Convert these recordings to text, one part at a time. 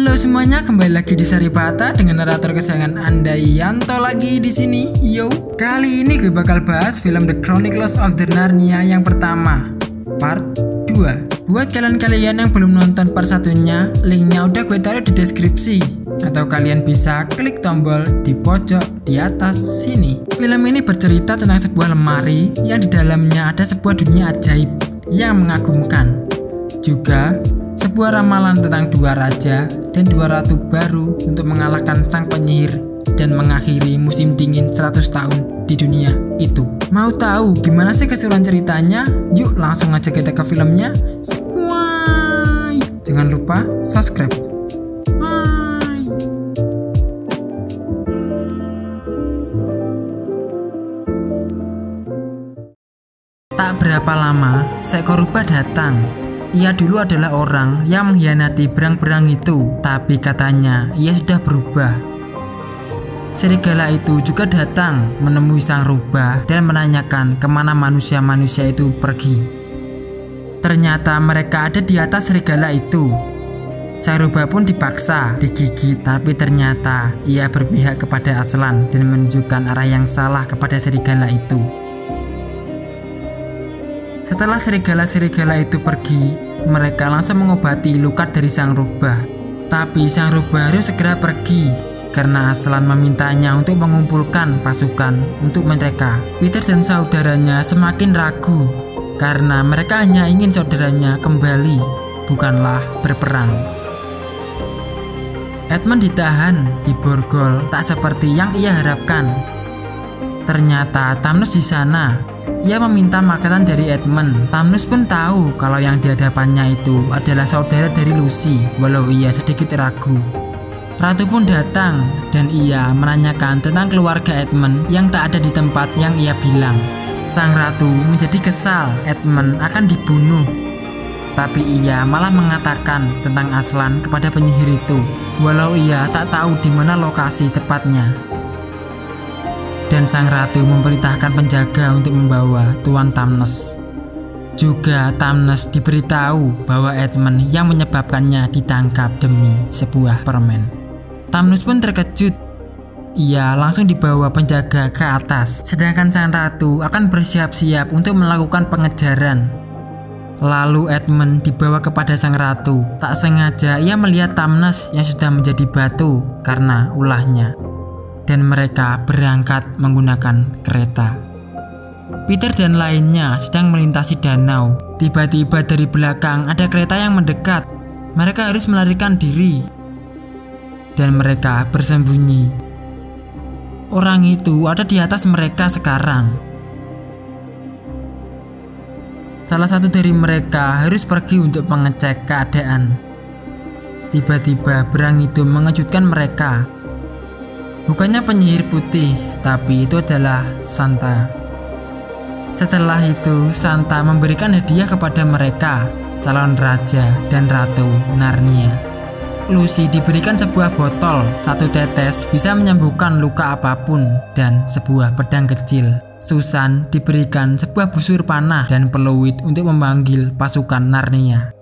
Halo semuanya, kembali lagi di Saripata dengan narator kesayangan Anda Yanto lagi di sini. Yo, kali ini gue bakal bahas film The Chronicles of the Narnia yang pertama, part 2. Buat kalian-kalian yang belum nonton part satunya, linknya udah gue taruh di deskripsi, atau kalian bisa klik tombol di pojok di atas sini. Film ini bercerita tentang sebuah lemari yang di dalamnya ada sebuah dunia ajaib yang mengagumkan. Juga sebuah ramalan tentang dua raja dan dua ratu baru untuk mengalahkan sang penyihir dan mengakhiri musim dingin 100 tahun di dunia itu. Mau tahu gimana sih keseruan ceritanya? Yuk langsung aja kita ke filmnya. Squay. Jangan lupa subscribe. Bye. Tak berapa lama, seekor rubah datang. Ia dulu adalah orang yang mengkhianati berang-berang itu, tapi katanya ia sudah berubah. Serigala itu juga datang menemui sang rubah dan menanyakan kemana manusia-manusia itu pergi. Ternyata mereka ada di atas serigala itu. Sang rubah pun dipaksa digigit, tapi ternyata ia berpihak kepada Aslan dan menunjukkan arah yang salah kepada serigala itu. Setelah serigala-serigala itu pergi, mereka langsung mengobati luka dari sang rubah. Tapi sang rubah harus segera pergi karena Aslan memintanya untuk mengumpulkan pasukan untuk mereka. Peter dan saudaranya semakin ragu karena mereka hanya ingin saudaranya kembali, bukanlah berperang. Edmund ditahan di borgol tak seperti yang ia harapkan. Ternyata Thanos di sana. Ia meminta makanan dari Edmund. Thanos pun tahu kalau yang di hadapannya itu adalah saudara dari Lucy, walau ia sedikit ragu. Ratu pun datang dan ia menanyakan tentang keluarga Edmund yang tak ada di tempat yang ia bilang. Sang ratu menjadi kesal Edmund akan dibunuh, tapi ia malah mengatakan tentang Aslan kepada penyihir itu, walau ia tak tahu di mana lokasi tepatnya. Dan sang ratu memerintahkan penjaga untuk membawa Tuan Thanos. Juga Thanos diberitahu bahwa Edmund yang menyebabkannya ditangkap demi sebuah permen. Thanos pun terkejut. Ia langsung dibawa penjaga ke atas, sedangkan sang ratu akan bersiap-siap untuk melakukan pengejaran. Lalu Edmund dibawa kepada sang ratu. Tak sengaja ia melihat Thanos yang sudah menjadi batu karena ulahnya. Dan mereka berangkat menggunakan kereta. Peter dan lainnya sedang melintasi danau. Tiba-tiba dari belakang ada kereta yang mendekat. Mereka harus melarikan diri. Dan mereka bersembunyi. Orang itu ada di atas mereka sekarang. Salah satu dari mereka harus pergi untuk mengecek keadaan. Tiba-tiba berang itu mengejutkan mereka. Bukannya penyihir putih, tapi itu adalah Santa. Setelah itu, Santa memberikan hadiah kepada mereka, calon raja dan ratu Narnia. Lucy diberikan sebuah botol, 1 tetes bisa menyembuhkan luka apapun, dan sebuah pedang kecil. Susan diberikan sebuah busur panah dan peluit untuk memanggil pasukan Narnia.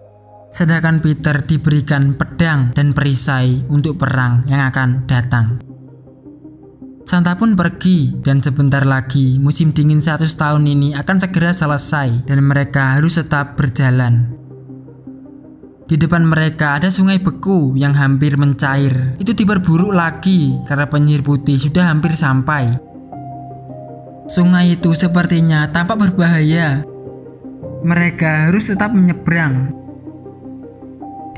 Sedangkan Peter diberikan pedang dan perisai untuk perang yang akan datang. Santa pun pergi dan sebentar lagi musim dingin 100 tahun ini akan segera selesai dan mereka harus tetap berjalan. Di depan mereka ada sungai beku yang hampir mencair. Itu diperburuk lagi karena penyihir putih sudah hampir sampai. Sungai itu sepertinya tampak berbahaya. Mereka harus tetap menyeberang.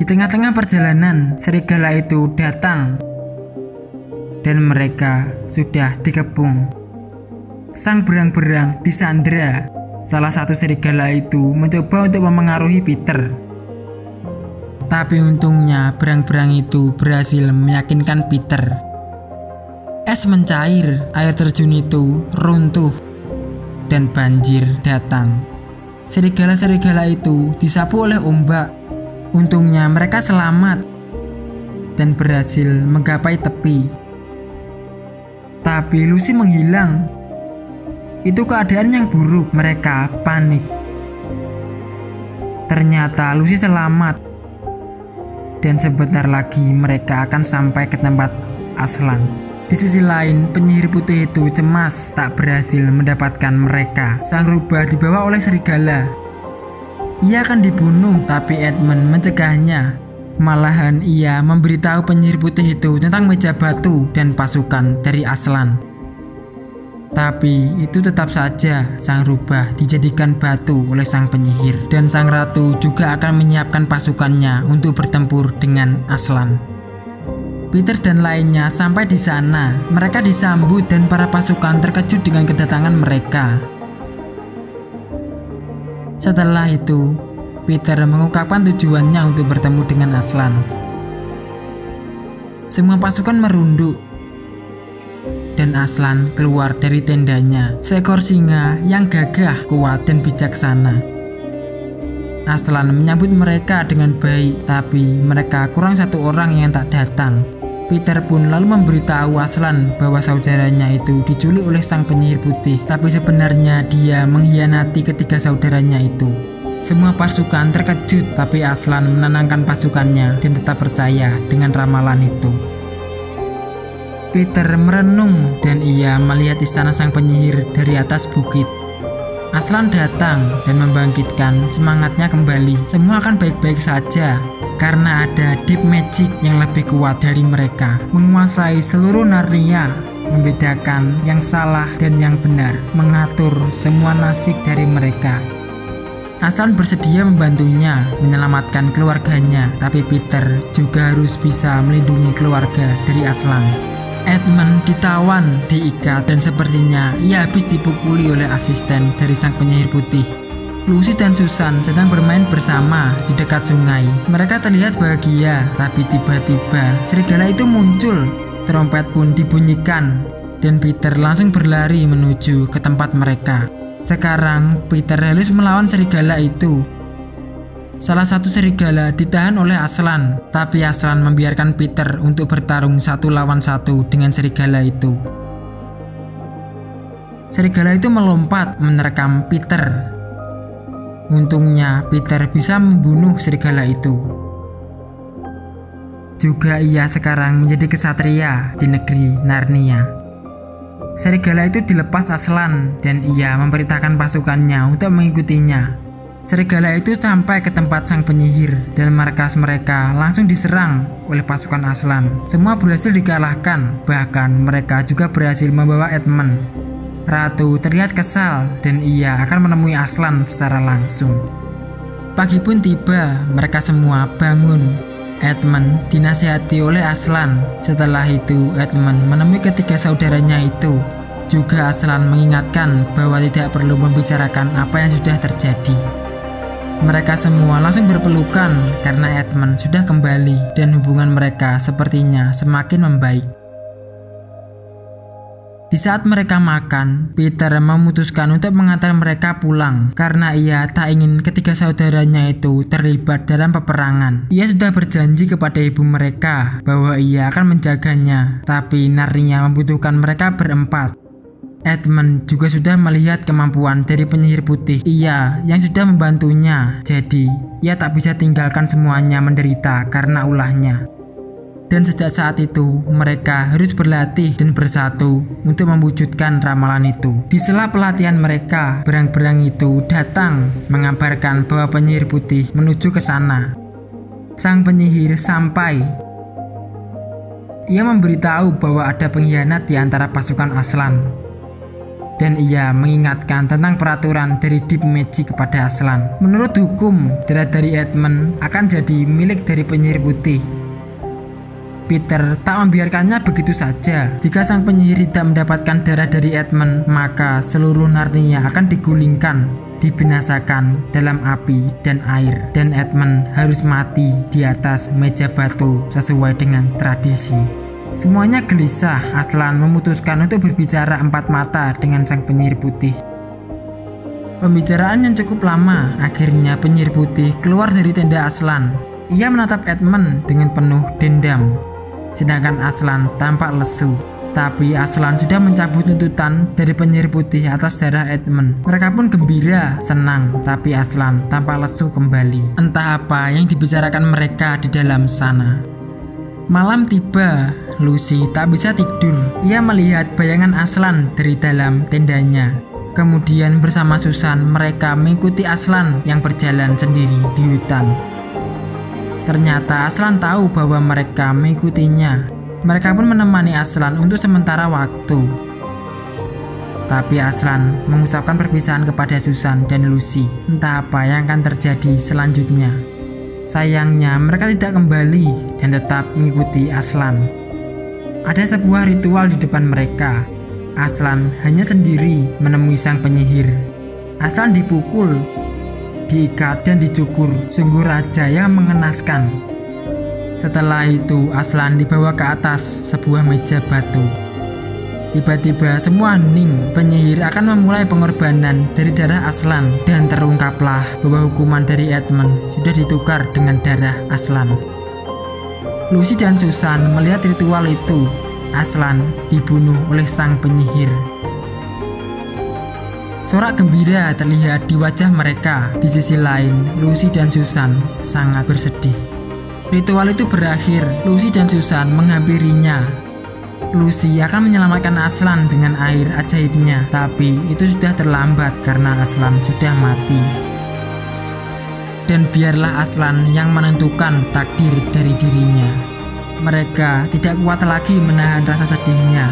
Di tengah-tengah perjalanan, serigala itu datang. Dan mereka sudah dikepung. Sang berang-berang disandra. Salah satu serigala itu mencoba untuk memengaruhi Peter. Tapi untungnya berang-berang itu berhasil meyakinkan Peter. Es mencair, air terjun itu runtuh, dan banjir datang. Serigala-serigala itu disapu oleh ombak. Untungnya mereka selamat dan berhasil menggapai tepi. Tapi Lucy menghilang. Itu keadaan yang buruk. Mereka panik. Ternyata Lucy selamat. dan sebentar lagi mereka akan sampai ke tempat Aslan. Di sisi lain, penyihir putih itu cemas tak berhasil mendapatkan mereka. Sang rubah dibawa oleh serigala. Ia akan dibunuh, tapi Edmund mencegahnya. Malahan ia memberitahu penyihir putih itu tentang meja batu dan pasukan dari Aslan. Tapi itu tetap saja sang rubah dijadikan batu oleh sang penyihir, dan sang ratu juga akan menyiapkan pasukannya untuk bertempur dengan Aslan. Peter dan lainnya sampai di sana. Mereka disambut dan para pasukan terkejut dengan kedatangan mereka. Setelah itu, Peter mengungkapkan tujuannya untuk bertemu dengan Aslan. Semua pasukan merunduk dan Aslan keluar dari tendanya, seekor singa yang gagah, kuat, dan bijaksana. Aslan menyambut mereka dengan baik, tapi mereka kurang satu orang yang tak datang. Peter pun lalu memberitahu Aslan bahwa saudaranya itu diculik oleh sang penyihir putih, tapi sebenarnya dia mengkhianati ketiga saudaranya itu. Semua pasukan terkejut, tapi Aslan menenangkan pasukannya dan tetap percaya dengan ramalan itu. Peter merenung dan ia melihat istana sang penyihir dari atas bukit. Aslan datang dan membangkitkan semangatnya kembali. Semua akan baik-baik saja karena ada deep magic yang lebih kuat dari mereka, menguasai seluruh Narnia, membedakan yang salah dan yang benar, mengatur semua nasib dari mereka. Aslan bersedia membantunya menyelamatkan keluarganya, tapi Peter juga harus bisa melindungi keluarga dari Aslan. Edmund ditawan, diikat, dan sepertinya ia habis dipukuli oleh asisten dari sang penyihir putih. Lucy dan Susan sedang bermain bersama di dekat sungai. Mereka terlihat bahagia, tapi tiba-tiba serigala itu muncul. Trompet pun dibunyikan, dan Peter langsung berlari menuju ke tempat mereka. Sekarang Peter harus melawan serigala itu. Salah satu serigala ditahan oleh Aslan, tapi Aslan membiarkan Peter untuk bertarung 1 lawan 1 dengan serigala itu. Serigala itu melompat menerkam Peter. Untungnya Peter bisa membunuh serigala itu. Juga ia sekarang menjadi kesatria di negeri Narnia. Serigala itu dilepas Aslan dan ia memerintahkan pasukannya untuk mengikutinya. Serigala itu sampai ke tempat sang penyihir dan markas mereka langsung diserang oleh pasukan Aslan. Semua berhasil dikalahkan, bahkan mereka juga berhasil membawa Edmund. Ratu terlihat kesal dan ia akan menemui Aslan secara langsung. Pagi pun tiba, mereka semua bangun. Edmund dinasihati oleh Aslan. Setelah itu Edmund menemui ketiga saudaranya itu. Juga Aslan mengingatkan bahwa tidak perlu membicarakan apa yang sudah terjadi. Mereka semua langsung berpelukan karena Edmund sudah kembali dan hubungan mereka sepertinya semakin membaik. Di saat mereka makan, Peter memutuskan untuk mengantar mereka pulang karena ia tak ingin ketiga saudaranya itu terlibat dalam peperangan. Ia sudah berjanji kepada ibu mereka bahwa ia akan menjaganya, tapi Narnia membutuhkan mereka berempat. Edmund juga sudah melihat kemampuan dari penyihir putih, ia yang sudah membantunya, jadi ia tak bisa tinggalkan semuanya menderita karena ulahnya. Dan sejak saat itu mereka harus berlatih dan bersatu untuk mewujudkan ramalan itu. Di sela pelatihan mereka, berang-berang itu datang mengabarkan bahwa penyihir putih menuju ke sana. Sang penyihir sampai. Ia memberitahu bahwa ada pengkhianat di antara pasukan Aslan. Dan ia mengingatkan tentang peraturan dari Deep Magic kepada Aslan. Menurut hukum, darah dari Edmund akan jadi milik dari penyihir putih. Peter tak membiarkannya begitu saja. Jika sang penyihir tidak mendapatkan darah dari Edmund, maka seluruh Narnia akan digulingkan, dibinasakan dalam api dan air. Dan Edmund harus mati di atas meja batu sesuai dengan tradisi. Semuanya gelisah. Aslan memutuskan untuk berbicara empat mata dengan sang penyihir putih. Pembicaraan yang cukup lama. Akhirnya penyihir putih keluar dari tenda Aslan. Ia menatap Edmund dengan penuh dendam, sedangkan Aslan tampak lesu. Tapi Aslan sudah mencabut tuntutan dari penyihir putih atas darah Edmund. Mereka pun gembira, senang, tapi Aslan tampak lesu kembali. Entah apa yang dibicarakan mereka di dalam sana. Malam tiba, Lucy tak bisa tidur. Ia melihat bayangan Aslan dari dalam tendanya. Kemudian bersama Susan mereka mengikuti Aslan yang berjalan sendiri di hutan. Ternyata Aslan tahu bahwa mereka mengikutinya. Mereka pun menemani Aslan untuk sementara waktu. Tapi Aslan mengucapkan perpisahan kepada Susan dan Lucy. Entah apa yang akan terjadi selanjutnya. Sayangnya mereka tidak kembali dan tetap mengikuti Aslan. Ada sebuah ritual di depan mereka. Aslan hanya sendiri menemui sang penyihir. Aslan dipukul, diikat dan dicukur. Sungguh raja yang mengenaskan. Setelah itu Aslan dibawa ke atas sebuah meja batu. Tiba-tiba semua hening. Penyihir akan memulai pengorbanan dari darah Aslan. Dan terungkaplah bahwa hukuman dari Edmund sudah ditukar dengan darah Aslan. Lucy dan Susan melihat ritual itu. Aslan dibunuh oleh sang penyihir. Sorak gembira terlihat di wajah mereka. Di sisi lain, Lucy dan Susan sangat bersedih. Ritual itu berakhir. Lucy dan Susan menghampirinya. Lucy akan menyelamatkan Aslan dengan air ajaibnya, tapi itu sudah terlambat karena Aslan sudah mati. Dan biarlah Aslan yang menentukan takdir dari dirinya. Mereka tidak kuat lagi menahan rasa sedihnya.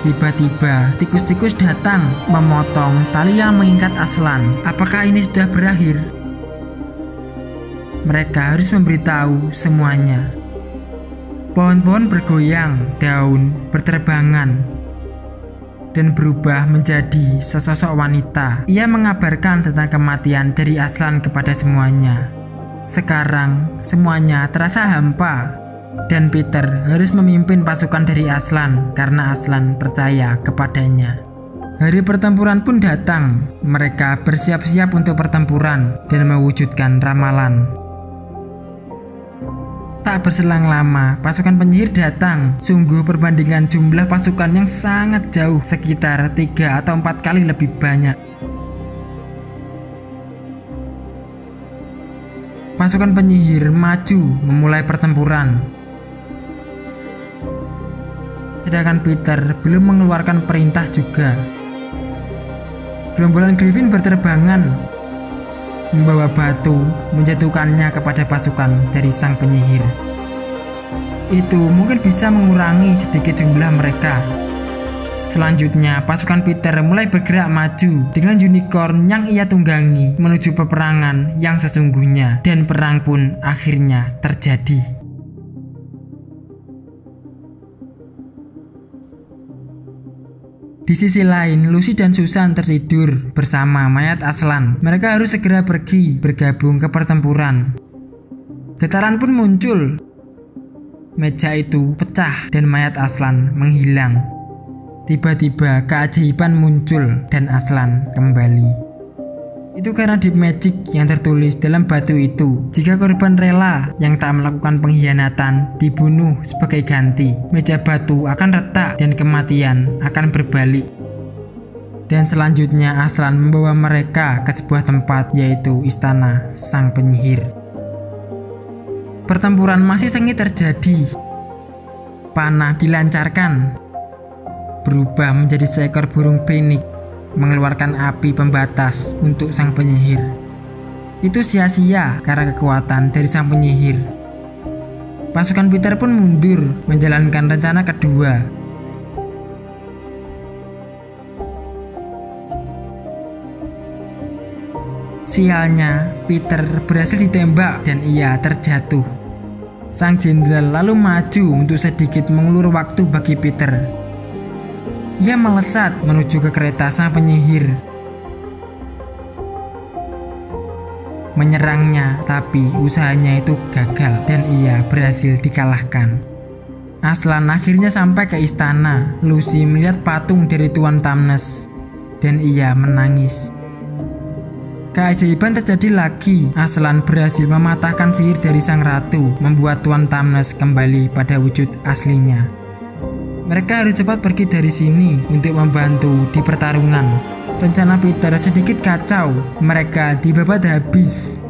Tiba-tiba tikus-tikus datang memotong tali yang mengikat Aslan. Apakah ini sudah berakhir? Mereka harus memberitahu semuanya. Pohon-pohon bergoyang, daun berterbangan, dan berubah menjadi sesosok wanita. Ia mengabarkan tentang kematian dari Aslan kepada semuanya. Sekarang semuanya terasa hampa, dan Peter harus memimpin pasukan dari Aslan karena Aslan percaya kepadanya. Hari pertempuran pun datang. Mereka bersiap-siap untuk pertempuran dan mewujudkan ramalan. Tak berselang lama, pasukan penyihir datang. Sungguh perbandingan jumlah pasukan yang sangat jauh, sekitar 3 atau 4 kali lebih banyak. Pasukan penyihir maju memulai pertempuran. Sedangkan Peter belum mengeluarkan perintah juga. Gerombolan Griffin berterbangan membawa batu menjatuhkannya kepada pasukan dari sang penyihir. Itu mungkin bisa mengurangi sedikit jumlah mereka. Selanjutnya pasukan Peter mulai bergerak maju dengan unicorn yang ia tunggangi menuju peperangan yang sesungguhnya, dan perang pun akhirnya terjadi. Di sisi lain, Lucy dan Susan tertidur bersama mayat Aslan. Mereka harus segera pergi bergabung ke pertempuran. Getaran pun muncul. Meja itu pecah dan mayat Aslan menghilang. Tiba-tiba keajaiban muncul dan Aslan kembali. Itu karena deep magic yang tertulis dalam batu itu. Jika korban rela yang tak melakukan pengkhianatan dibunuh sebagai ganti, meja batu akan retak dan kematian akan berbalik. Dan selanjutnya Aslan membawa mereka ke sebuah tempat, yaitu istana sang penyihir. Pertempuran masih sengit terjadi. Panah dilancarkan, berubah menjadi seekor burung penik, mengeluarkan api pembatas untuk sang penyihir. Itu sia-sia karena kekuatan dari sang penyihir. Pasukan Peter pun mundur menjalankan rencana kedua. Sialnya, Peter berhasil ditembak dan ia terjatuh. Sang jenderal lalu maju untuk sedikit mengulur waktu bagi Peter. Ia melesat menuju ke kereta sang penyihir, menyerangnya, tapi usahanya itu gagal dan ia berhasil dikalahkan. Aslan akhirnya sampai ke istana. Lucy melihat patung dari Tuan Tamnes dan ia menangis. Keajaiban terjadi lagi. Aslan berhasil mematahkan sihir dari sang ratu, membuat Tuan Tamnes kembali pada wujud aslinya. Mereka harus cepat pergi dari sini untuk membantu di pertarungan. Rencana Peter sedikit kacau, mereka dibabat habis.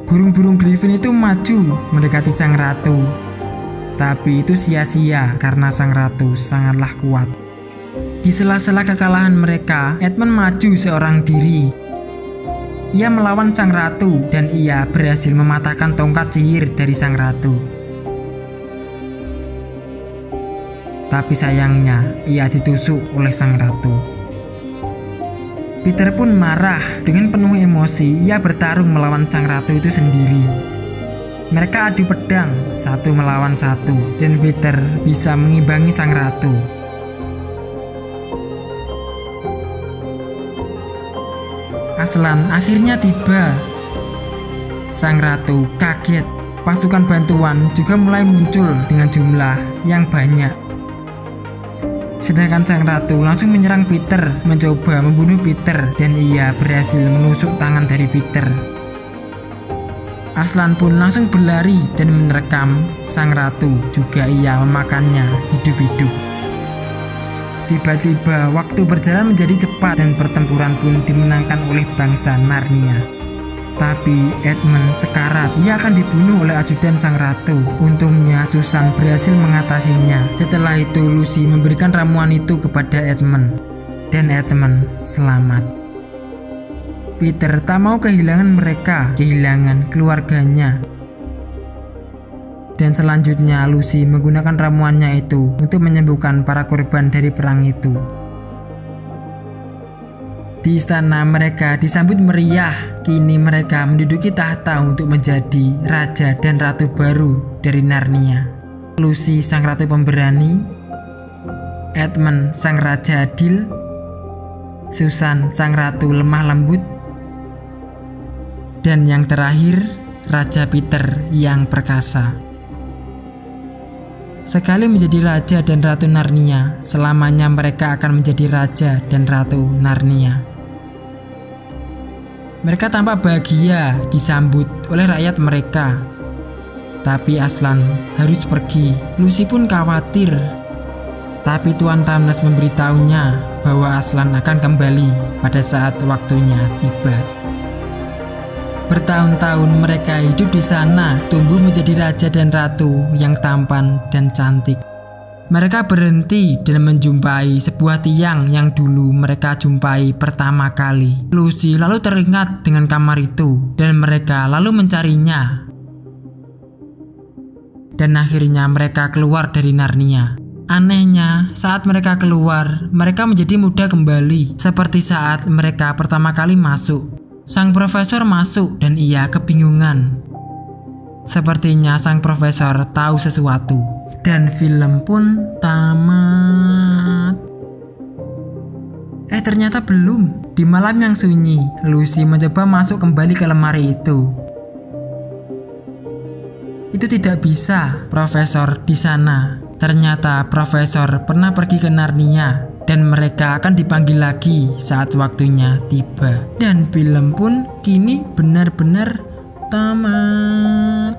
Burung-burung Griffin itu maju mendekati sang ratu. Tapi itu sia-sia karena sang ratu sangatlah kuat. Di sela-sela kekalahan mereka, Edmund maju seorang diri. Ia melawan sang ratu dan ia berhasil mematahkan tongkat sihir dari sang ratu. Tapi sayangnya, ia ditusuk oleh sang ratu. Peter pun marah. Dengan penuh emosi, ia bertarung melawan sang ratu itu sendiri. Mereka adu pedang 1 melawan 1 dan Peter bisa mengimbangi sang ratu. Aslan akhirnya tiba. Sang ratu kaget. Pasukan bantuan juga mulai muncul dengan jumlah yang banyak. Sedangkan sang ratu langsung menyerang Peter, mencoba membunuh Peter, dan ia berhasil menusuk tangan dari Peter. Aslan pun langsung berlari dan menerkam sang ratu, juga ia memakannya hidup-hidup. Tiba-tiba waktu berjalan menjadi cepat dan pertempuran pun dimenangkan oleh bangsa Narnia. Tapi Edmund sekarat, ia akan dibunuh oleh ajudan sang ratu. Untungnya Susan berhasil mengatasinya. Setelah itu Lucy memberikan ramuan itu kepada Edmund, dan Edmund selamat. Peter tak mau kehilangan mereka, kehilangan keluarganya. Dan selanjutnya Lucy menggunakan ramuannya itu untuk menyembuhkan para korban dari perang itu. Di istana mereka disambut meriah. Kini mereka menduduki tahta untuk menjadi raja dan ratu baru dari Narnia. Lucy sang ratu pemberani, Edmund sang raja adil, Susan sang ratu lemah lembut, dan yang terakhir Raja Peter yang perkasa. Sekali menjadi raja dan ratu Narnia, selamanya mereka akan menjadi raja dan ratu Narnia. Mereka tampak bahagia disambut oleh rakyat mereka. Tapi Aslan harus pergi. Lucy pun khawatir. Tapi Tuan Tamnes memberitahunya bahwa Aslan akan kembali pada saat waktunya tiba. Bertahun-tahun mereka hidup di sana, tumbuh menjadi raja dan ratu yang tampan dan cantik. Mereka berhenti dan menjumpai sebuah tiang yang dulu mereka jumpai pertama kali. Lucy lalu teringat dengan kamar itu dan mereka lalu mencarinya. Dan akhirnya mereka keluar dari Narnia. Anehnya, saat mereka keluar, mereka menjadi muda kembali seperti saat mereka pertama kali masuk. Sang profesor masuk dan ia kebingungan. Sepertinya sang profesor tahu sesuatu. Dan film pun tamat. Ternyata belum. Di malam yang sunyi, Lucy mencoba masuk kembali ke lemari itu. Itu tidak bisa. Profesor di sana. Ternyata profesor pernah pergi ke Narnia dan mereka akan dipanggil lagi saat waktunya tiba. Dan film pun kini benar-benar tamat.